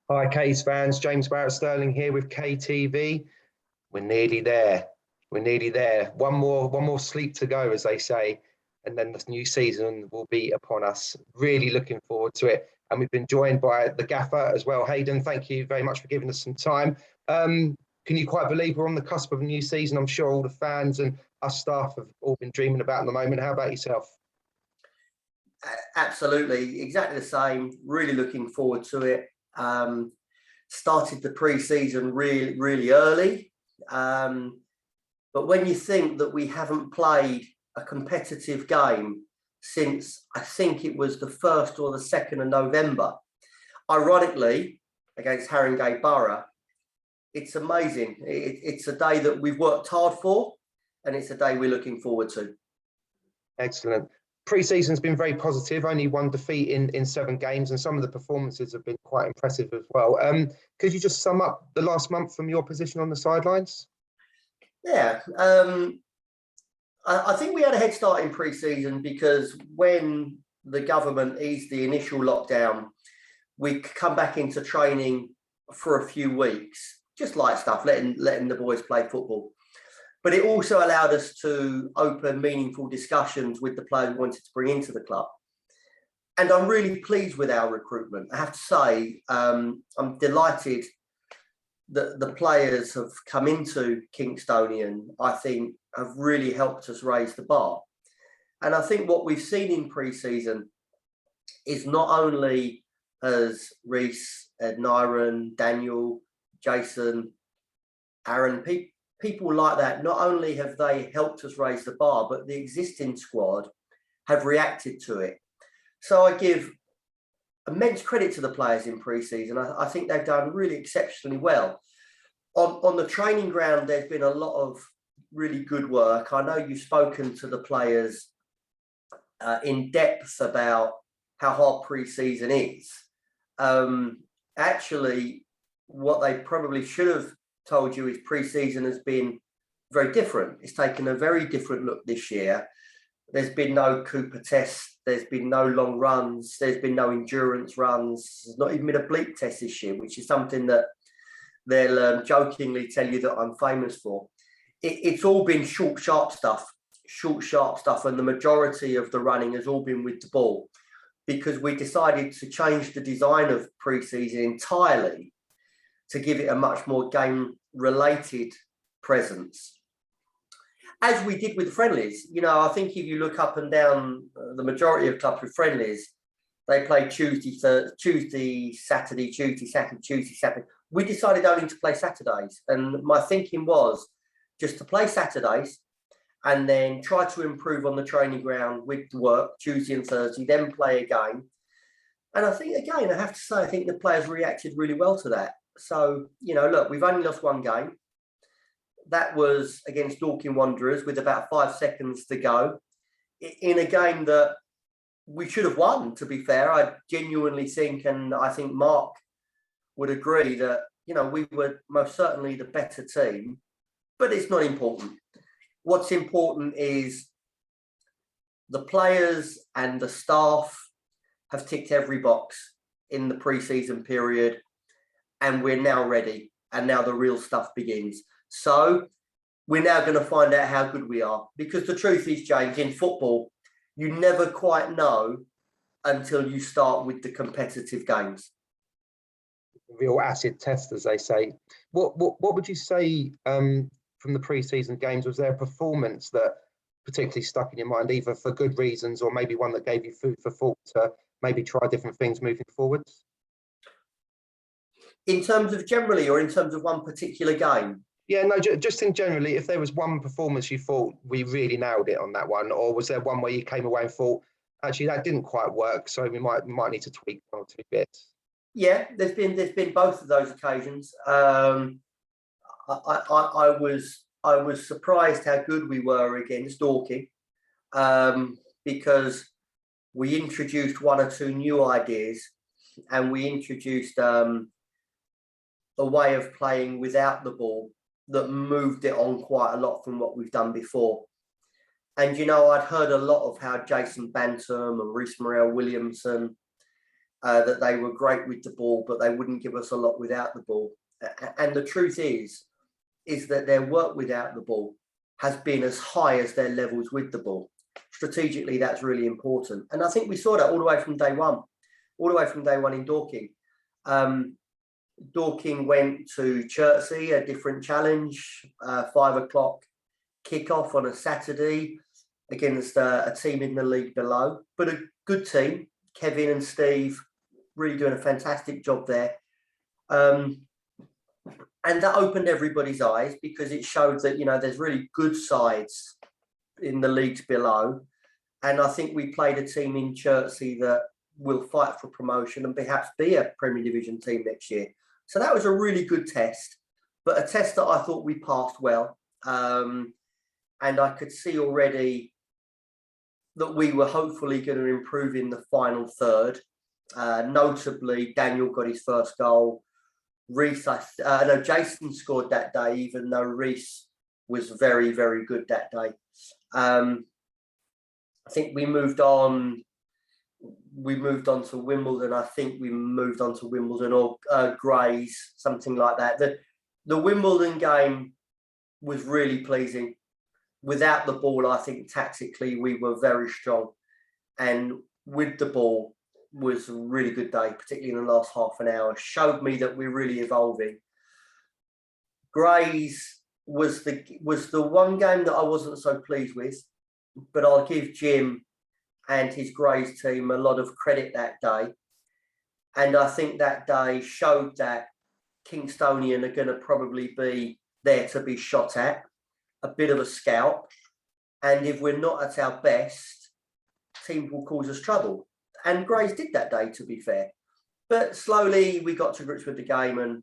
Hi, Case fans. James Barrett-Sterling here with KTV. We're nearly there. We're nearly there. One more sleep to go, as they say, and then the new season will be upon us. Really looking forward to it. And we've been joined by the gaffer as well. Hayden, thank you very much for giving us some time. Can you quite believe we're on the cusp of a new season? I'm sure all the fans and us staff have all been dreaming about at the moment. How about yourself? Absolutely, exactly the same. Really looking forward to it. Started the pre-season really early, but when you think that we haven't played a competitive game since I think it was the 1st or the 2nd of November, ironically against Haringey Borough, it's amazing. It's a day that we've worked hard for, and it's a day we're looking forward to. Excellent. Pre-season's been very positive, only one defeat in 7 games, and some of the performances have been quite impressive as well. Could you just sum up the last month from your position on the sidelines? Yeah, I think we had a head start in pre-season because when the government eased the initial lockdown, we come back into training for a few weeks, just light stuff, letting the boys play football. But it also allowed us to open meaningful discussions with the players we wanted to bring into the club. And I'm really pleased with our recruitment. I have to say, I'm delighted that the players have come into Kingstonian, I think, have really helped us raise the bar. And I think what we've seen in pre-season is not only has Reece, Nyron, Daniel, Jason, Aaron, people like that, not only have they helped us raise the bar, but the existing squad have reacted to it. So I give immense credit to the players in pre-season. I think they've done really exceptionally well. On the training ground, there's been a lot of really good work. I know you've spoken to the players in depth about how hard pre-season is. Actually, what they probably should have told you is pre-season has been very different. It's taken a very different look this year. There's been no Cooper test. There's been no long runs. There's been no endurance runs. There's not even been a bleep test this year, which is something that they'll jokingly tell you that I'm famous for. It's all been short, sharp stuff, and the majority of the running has all been with the ball because we decided to change the design of pre-season entirely to give it a much more game-related presence. As we did with friendlies, I think if you look up and down the majority of clubs with friendlies, they play Tuesday, Saturday. We decided only to play Saturdays. And my thinking was just to play Saturdays and then try to improve on the training ground with work, Tuesday and Thursday, then play a game. And I think, again, I have to say, I think the players reacted really well to that. So, look, we've only lost 1 game. That was against Dorking Wanderers with about 5 seconds to go in a game that we should have won, to be fair. I genuinely think, and I think Mark would agree that, we were most certainly the better team, but it's not important. What's important is the players and the staff have ticked every box in the pre-season period, and we're now ready, and now the real stuff begins. So we're now going to find out how good we are, because the truth is, James, in football, you never quite know until you start with the competitive games. Real acid test, as they say. What would you say from the pre-season games? Was there a performance that particularly stuck in your mind, either for good reasons or maybe one that gave you food for thought to maybe try different things moving forwards? In terms of generally, or in terms of one particular game? Yeah, no, just in generally, if there was one performance you thought we really nailed it on that one, or was there one where you came away and thought, actually, that didn't quite work, so we might need to tweak 1 or 2 bits? Yeah, there's been both of those occasions. I was surprised how good we were against Dorking, because we introduced 1 or 2 new ideas, and we introduced a way of playing without the ball that moved it on quite a lot from what we've done before. And I'd heard a lot of how Jason Bantam and Reece Williamson that they were great with the ball, but they wouldn't give us a lot without the ball. And the truth is that their work without the ball has been as high as their levels with the ball. Strategically, that's really important. And I think we saw that all the way from day one in Dorking. Dorking went to Chertsey, a different challenge, 5 o'clock kickoff on a Saturday against a team in the league below, but a good team. Kevin and Steve really doing a fantastic job there. And that opened everybody's eyes because it showed that, there's really good sides in the leagues below. And I think we played a team in Chertsey that will fight for promotion and perhaps be a Premier Division team next year. So that was a really good test, but a test that I thought we passed well. And I could see already that we were hopefully going to improve in the final third. Notably, Daniel got his first goal. Jason scored that day, even though Reese was very, very good that day. I think we moved on to Wimbledon. I think we moved on to Wimbledon or Grays, something like that. The Wimbledon game was really pleasing. Without the ball, I think tactically we were very strong. And with the ball was a really good day, particularly in the last half an hour. Showed me that we're really evolving. Grays was the one game that I wasn't so pleased with, but I'll give Jim and his Grays team a lot of credit that day. And I think that day showed that Kingstonian are going to probably be there to be shot at, a bit of a scalp. And if we're not at our best, teams will cause us trouble. And Grays did that day, to be fair. But slowly we got to grips with the game, and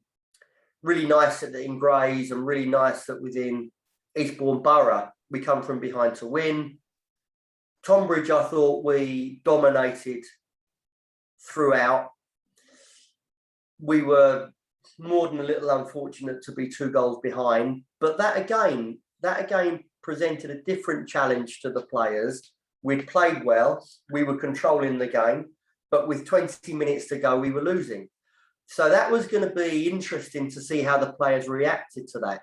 really nice that in Grays and really nice that within Eastbourne Borough, we come from behind to win. Tonbridge, I thought we dominated throughout. We were more than a little unfortunate to be 2 goals behind, but that again presented a different challenge to the players. We'd played well, we were controlling the game, but with 20 minutes to go, we were losing. So that was going to be interesting to see how the players reacted to that.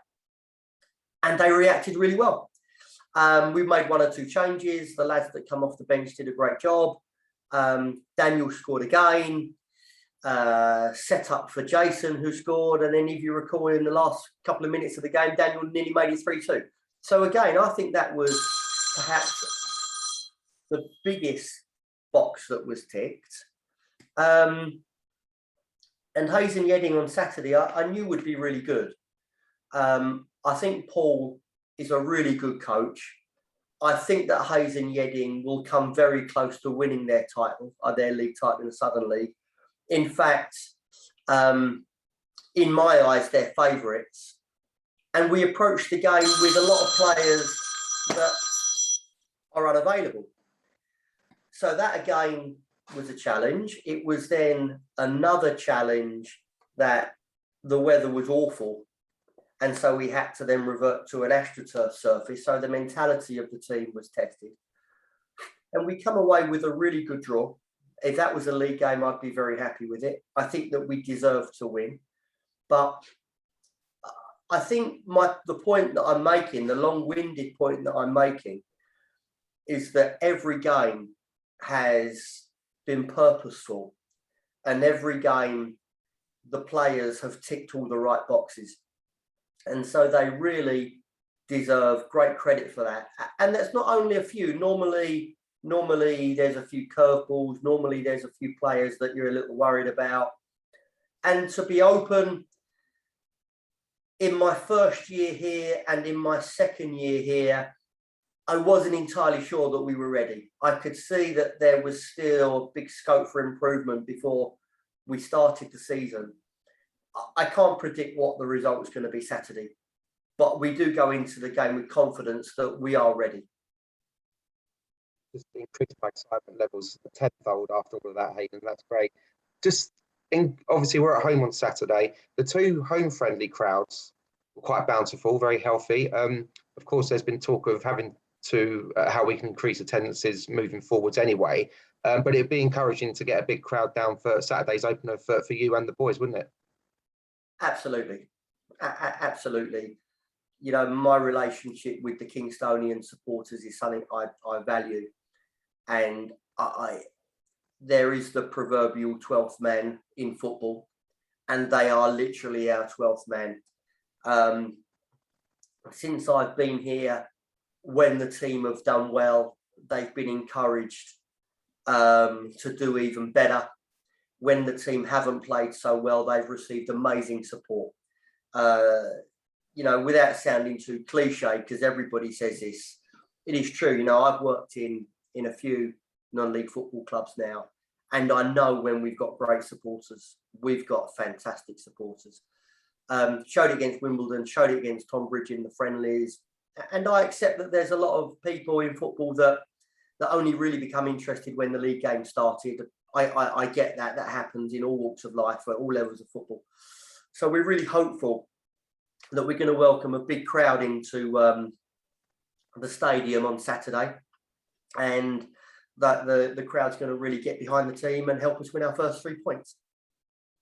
And they reacted really well. We made 1 or 2 changes. The lads that come off the bench did a great job. Daniel scored again, set up for Jason, who scored. And then if you recall, in the last couple of minutes of the game, Daniel nearly made it 3-2. So again, I think that was perhaps the biggest box that was ticked. And Hayden Yedding on Saturday, I knew would be really good. I think Paul is a really good coach. I think that Hayden Yedding will come very close to winning their title, their league title in the Southern League. In fact, in my eyes, they're favourites. And we approached the game with a lot of players that are unavailable. So that again was a challenge. It was then another challenge that the weather was awful. And so we had to then revert to an AstroTurf surface. So the mentality of the team was tested. And we come away with a really good draw. If that was a league game, I'd be very happy with it. I think that we deserve to win. But I think the point that I'm making, the long-winded point that I'm making, is that every game has been purposeful, and every game the players have ticked all the right boxes, and so they really deserve great credit for that. And that's not only a few. Normally there's a few curveballs, normally there's a few players that you're a little worried about. And to be open, in my first year here and in my second year here, I wasn't entirely sure that we were ready. I could see that there was still a big scope for improvement before we started the season. I can't predict what the result's going to be Saturday, but we do go into the game with confidence that we are ready. Just increased my excitement levels tenfold after all of that, Hayden. That's great. Obviously, we're at home on Saturday. The 2 home-friendly crowds were quite bountiful, very healthy. Of course, there's been talk of having to how we can increase attendances moving forwards anyway. But it'd be encouraging to get a big crowd down for Saturday's opener for you and the boys, wouldn't it? Absolutely. Absolutely. You know, my relationship with the Kingstonian supporters is something I value. And there is the proverbial 12th man in football, and they are literally our 12th man. Since I've been here, when the team have done well, they've been encouraged to do even better. When the team haven't played so well, they've received amazing support. You know, without sounding too cliche, because everybody says this, it is true. You know, I've worked in a few non-league football clubs now, and I know when we've got great supporters, we've got fantastic supporters. Showed it against Wimbledon, showed it against Tonbridge in the friendlies, and I accept that there's a lot of people in football that only really become interested when the league game started. I get that happens in all walks of life at all levels of football. So we're really hopeful that we're going to welcome a big crowd into the stadium on Saturday, and that the crowd's going to really get behind the team and help us win our first 3 points.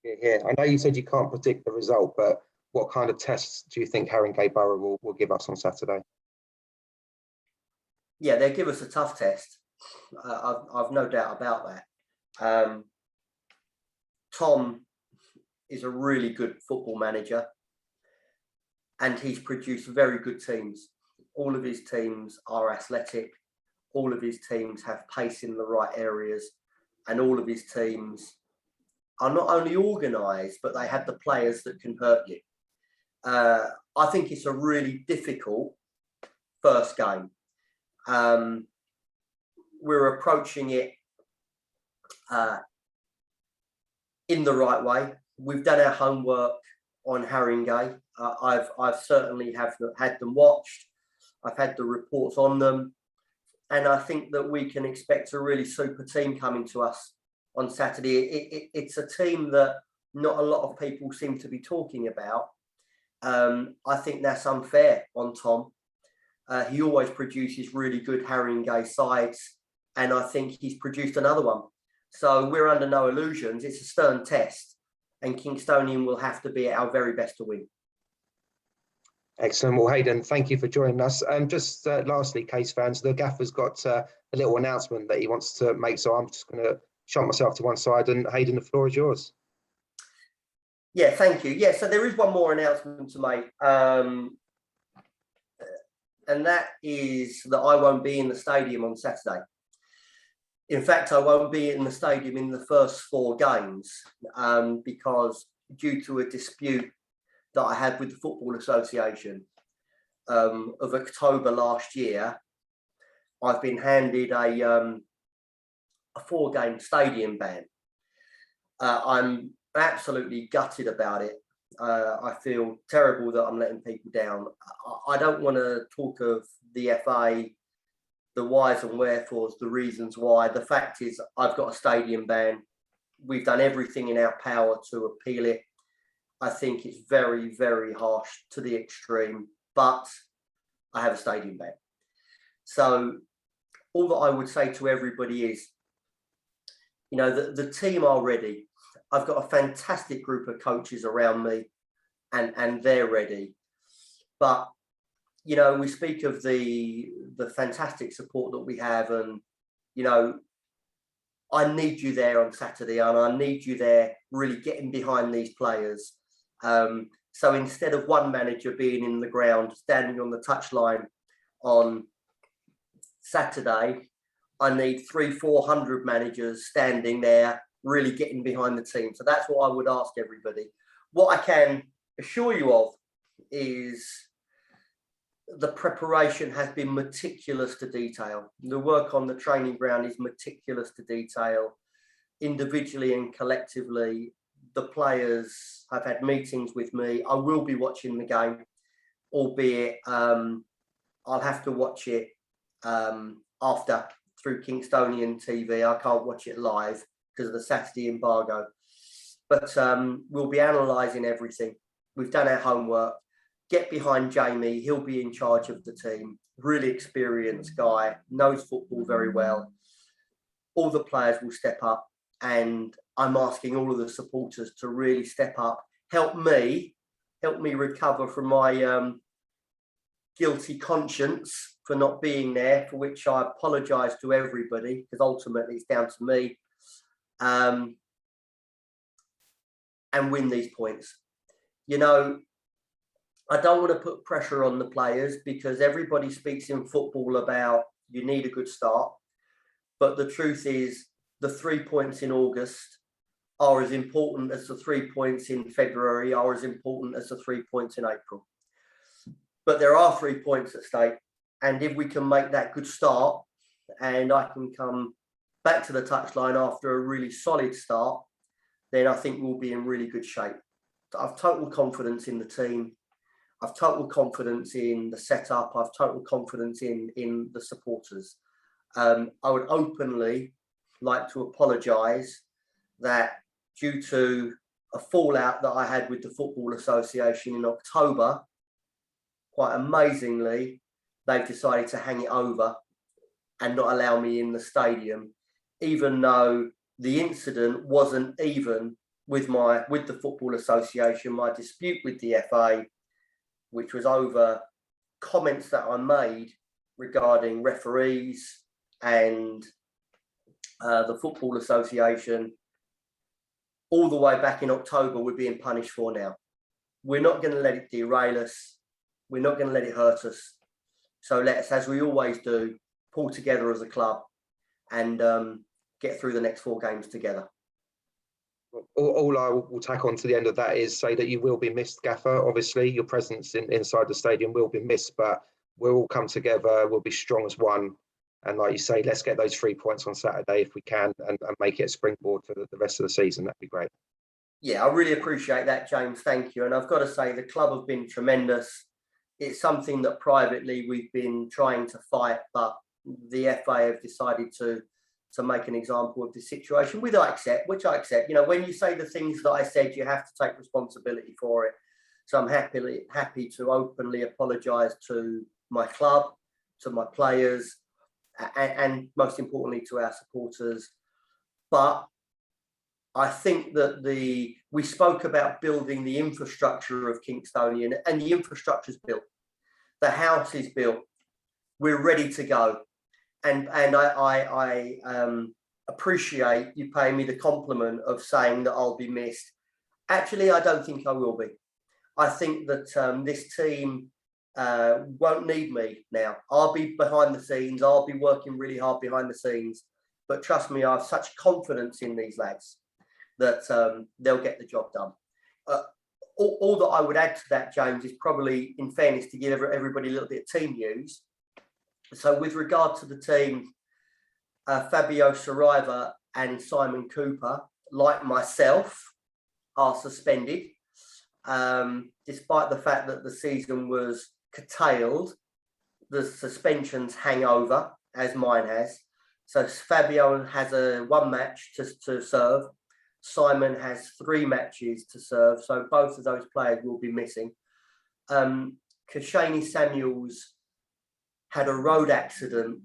Yeah. I know you said you can't predict the result, but what kind of tests do you think Haringey Borough will give us on Saturday? Yeah, they'll give us a tough test. I've no doubt about that. Tom is a really good football manager, and he's produced very good teams. All of his teams are athletic. All of his teams have pace in the right areas, and all of his teams are not only organised, but they have the players that can hurt you. I think it's a really difficult first game. We're approaching it in the right way. We've done our homework on Haringey. I've certainly had them watched. I've had the reports on them, and I think that we can expect a really super team coming to us on Saturday. It's a team that not a lot of people seem to be talking about. I think that's unfair on Tom. He always produces really good Haringey sides, and I think he's produced another one. So we're under no illusions. It's a stern test, and Kingstonian will have to be at our very best to win. Excellent. Well, Hayden, thank you for joining us. And just lastly, Case fans, the gaffer's got a little announcement that he wants to make, so I'm just going to shut myself to one side, and Hayden, the floor is yours. Yeah, thank you. Yeah, so there is one more announcement to make, and that is that I won't be in the stadium on Saturday. In fact, I won't be in the stadium in the first 4 games because due to a dispute that I had with the Football Association of October last year, I've been handed a 4-game stadium ban. I'm absolutely gutted about it. I feel terrible that I'm letting people down. I don't want to talk of the FA, the whys and wherefores, the reasons why. The fact is, I've got a stadium ban. We've done everything in our power to appeal it. I think it's very, very harsh to the extreme, but I have a stadium ban. So all that I would say to everybody is, you know, the team are ready. I've got a fantastic group of coaches around me, and they're ready. But, you know, we speak of the fantastic support that we have, and, you know, I need you there on Saturday, and I need you there really getting behind these players. So instead of one manager being in the ground, standing on the touchline on Saturday, I need 300-400 managers standing there, really getting behind the team. So that's what I would ask everybody. What I can assure you of is the preparation has been meticulous to detail. The work on the training ground is meticulous to detail. Individually and collectively, the players have had meetings with me. I will be watching the game, albeit I'll have to watch it after through Kingstonian TV. I can't watch it live because of the Saturday embargo. But we'll be analysing everything. We've done our homework. Get behind Jamie. He'll be in charge of the team. Really experienced guy, knows football very well. all the players will step up, and I'm asking all of the supporters to really step up, help me recover from my guilty conscience for not being there, for which I apologise to everybody, because ultimately it's down to me, and win these points. You know, I don't want to put pressure on the players, because everybody speaks in football about you need a good start. But the truth is, the 3 points in August are as important as the 3 points in February, are as important as the 3 points in April. But there are 3 points at stake. And if we can make that good start, and I can come back to the touchline after a really solid start, then I think we'll be in really good shape. I've total confidence in the team. I've total confidence in the setup. I've total confidence in the supporters. I would openly like to apologise that due to a fallout that I had with the Football Association in October, quite amazingly, they've decided to hang it over and not allow me in the stadium, even though the incident wasn't even with the Football Association. My dispute with the FA, which was over comments that I made regarding referees and the Football Association, all the way back in October, we're being punished for now. We're not going to let it derail us. We're not going to let it hurt us. So let's, as we always do, pull together as a club and get through the next 4 games together. All I will tack on to the end of that is say that you will be missed, Gaffer. Obviously, your presence inside the stadium will be missed, but we'll all come together. We'll be strong as one. And like you say, let's get those 3 points on Saturday if we can, and make it a springboard for the rest of the season. That'd be great. Yeah, I really appreciate that, James. Thank you. And I've got to say, the club have been tremendous. It's something that privately we've been trying to fight, but the FA have decided to make an example of this situation, which I accept. You know, when you say the things that I said, you have to take responsibility for it. So I'm happy to openly apologise to my club, to my players, and most importantly to our supporters. But I think that we spoke about building the infrastructure of Kingstonian, and the infrastructure is built. The house is built. We're ready to go. And I appreciate you paying me the compliment of saying that I'll be missed. Actually, I don't think I will be. I think that this team won't need me now. I'll be behind the scenes. I'll be working really hard behind the scenes. But trust me, I have such confidence in these lads that they'll get the job done. All that I would add to that, James, is probably, in fairness, to give everybody a little bit of team news. So with regard to the team, Fabio Saraiva and Simon Cooper, like myself, are suspended, despite the fact that the season was curtailed. The suspensions hang over, as mine has. So Fabio has 1 match to serve. Simon has 3 matches to serve. So both of those players will be missing. Kashani Samuels had a road accident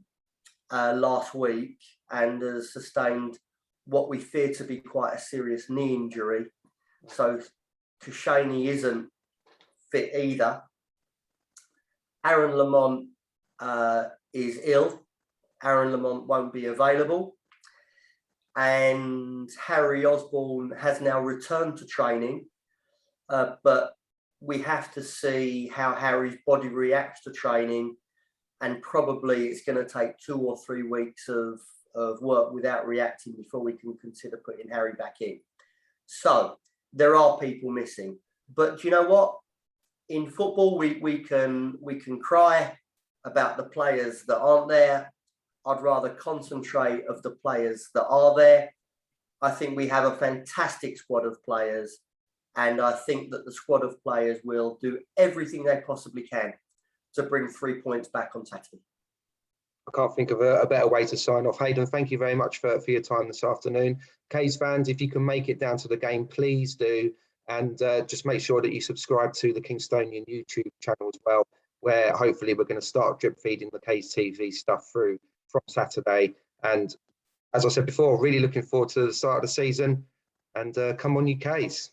last week and has sustained what we fear to be quite a serious knee injury. So Kashani isn't fit either. Aaron Lamont is ill. Aaron Lamont won't be available. And Harry Osborne has now returned to training, but we have to see how Harry's body reacts to training. And probably it's going to take 2 or 3 weeks of work without reacting before we can consider putting Harry back in. So there are people missing. But do you know what? In football, we can cry about the players that aren't there. I'd rather concentrate of the players that are there. I think we have a fantastic squad of players. And I think that the squad of players will do everything they possibly can to bring 3 points back on Saturday. I can't think of a better way to sign off. Hayden, thank you very much for your time this afternoon. K's fans, if you can make it down to the game, please do. And just make sure that you subscribe to the Kingstonian YouTube channel as well, where hopefully we're going to start drip feeding the KTV stuff through from Saturday. And as I said before, really looking forward to the start of the season, and come on UKs.